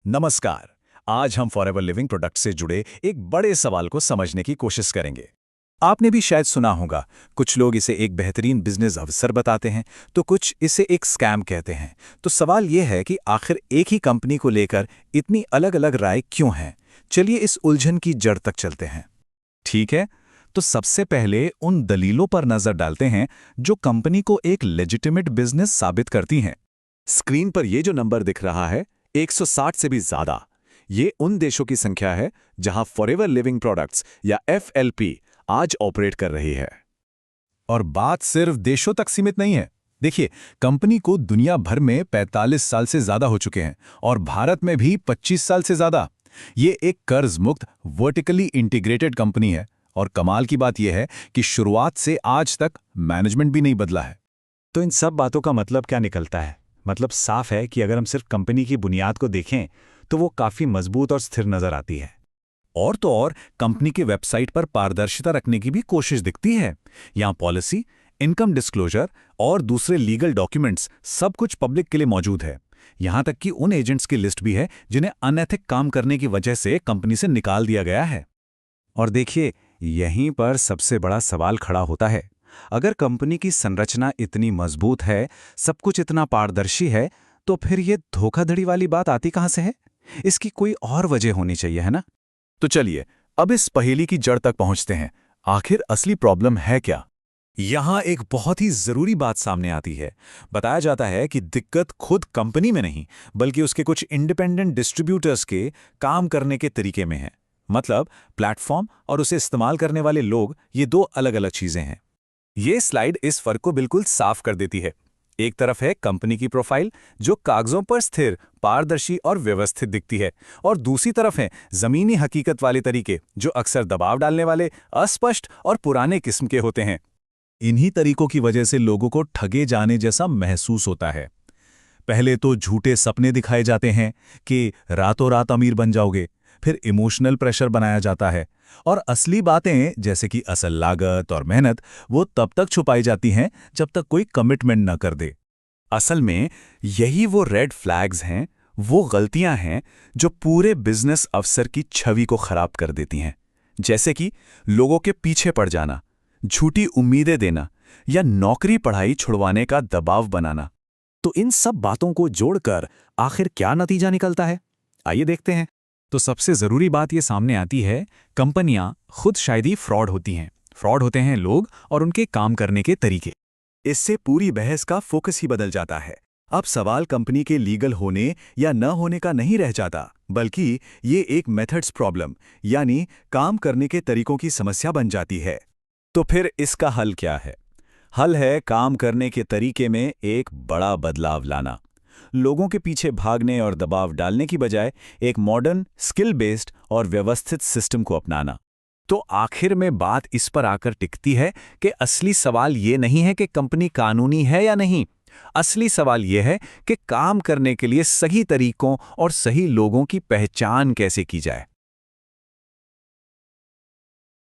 नमस्कार। आज हम फॉरएवर लिविंग प्रोडक्ट से जुड़े एक बड़े सवाल को समझने की कोशिश करेंगे। आपने भी शायद सुना होगा, कुछ लोग इसे एक बेहतरीन बिजनेस अवसर बताते हैं, तो कुछ इसे एक स्कैम कहते हैं। तो सवाल यह है कि आखिर एक ही कंपनी को लेकर इतनी अलग-अलग राय क्यों हैं? चलिए इस उलझन की जड़ तक चलते हैं। ठीक है, तो सबसे पहले उन दलीलों पर नजर डालते हैं जो कंपनी को एक लेजिटिमेट बिजनेस साबित करती हैं। स्क्रीन पर ये जो नंबर दिख रहा है, 160 से भी ज्यादा, ये उन देशों की संख्या है जहां फॉरएवर लिविंग प्रोडक्ट्स या एफएलपी आज ऑपरेट कर रही है। और बात सिर्फ देशों तक सीमित नहीं है। देखिए, कंपनी को दुनिया भर में 45 साल से ज्यादा हो चुके हैं और भारत में भी 25 साल से ज्यादा। ये एक कर्ज मुक्त वर्टिकली इंटीग्रेटेड कंपनी है और कमाल की बात यह है कि शुरुआत से आज तक मैनेजमेंट भी नहीं बदला है। तो इन सब बातों का मतलब क्या निकलता है? मतलब साफ है कि अगर हम सिर्फ कंपनी की बुनियाद को देखें तो वो काफी मजबूत और स्थिर नजर आती है। और तो और कंपनी के वेबसाइट पर पारदर्शिता रखने की भी कोशिश दिखती है। यहाँ पॉलिसी, इनकम डिस्क्लोजर और दूसरे लीगल डॉक्यूमेंट्स सब कुछ पब्लिक के लिए मौजूद है। यहाँ तक कि उन एजेंट्स की लिस्ट भी है जिन्हें अनैतिक काम करने की वजह से कंपनी से निकाल दिया गया है। और देखिए, यहीं पर सबसे बड़ा सवाल खड़ा होता है। अगर कंपनी की संरचना इतनी मजबूत है, सब कुछ इतना पारदर्शी है, तो फिर ये धोखाधड़ी वाली बात आती कहां से है? इसकी कोई और वजह होनी चाहिए, है ना? तो चलिए अब इस पहेली की जड़ तक पहुंचते हैं। आखिर असली प्रॉब्लम है क्या? यहां एक बहुत ही जरूरी बात सामने आती है। बताया जाता है कि दिक्कत खुद कंपनी में नहीं, बल्कि उसके कुछ इंडिपेंडेंट डिस्ट्रीब्यूटर्स के काम करने के तरीके में है। मतलब प्लेटफॉर्म और उसे इस्तेमाल करने वाले लोग, ये दो अलग-अलग चीजें हैं। ये स्लाइड इस फर्क को बिल्कुल साफ कर देती है। एक तरफ है कंपनी की प्रोफाइल, जो कागजों पर स्थिर, पारदर्शी और व्यवस्थित दिखती है, और दूसरी तरफ है जमीनी हकीकत वाले तरीके, जो अक्सर दबाव डालने वाले, अस्पष्ट और पुराने किस्म के होते हैं। इन्हीं तरीकों की वजह से लोगों को ठगे जाने जैसा महसूस होता है। पहले तो झूठे सपने दिखाए जाते हैं कि रातों रात अमीर बन जाओगे, फिर इमोशनल प्रेशर बनाया जाता है, और असली बातें जैसे कि असल लागत और मेहनत, वो तब तक छुपाई जाती हैं जब तक कोई कमिटमेंट न कर दे। असल में यही वो रेड फ्लैग्स हैं, वो गलतियां हैं जो पूरे बिजनेस अवसर की छवि को खराब कर देती हैं। जैसे कि लोगों के पीछे पड़ जाना, झूठी उम्मीदें देना या नौकरी पढ़ाई छुड़वाने का दबाव बनाना। तो इन सब बातों को जोड़कर आखिर क्या नतीजा निकलता है, आइए देखते हैं। तो सबसे ज़रूरी बात ये सामने आती है, कंपनियां खुद शायद ही फ्रॉड होती हैं। फ्रॉड होते हैं लोग और उनके काम करने के तरीके। इससे पूरी बहस का फोकस ही बदल जाता है। अब सवाल कंपनी के लीगल होने या न होने का नहीं रह जाता, बल्कि ये एक मेथड्स प्रॉब्लम, यानी काम करने के तरीकों की समस्या बन जाती है। तो फिर इसका हल क्या है? हल है काम करने के तरीके में एक बड़ा बदलाव लाना। लोगों के पीछे भागने और दबाव डालने की बजाय एक मॉडर्न, स्किल बेस्ड और व्यवस्थित सिस्टम को अपनाना। तो आखिर में बात इस पर आकर टिकती है कि असली सवाल ये नहीं है कि कंपनी कानूनी है या नहीं। असली सवाल यह है कि काम करने के लिए सही तरीकों और सही लोगों की पहचान कैसे की जाए।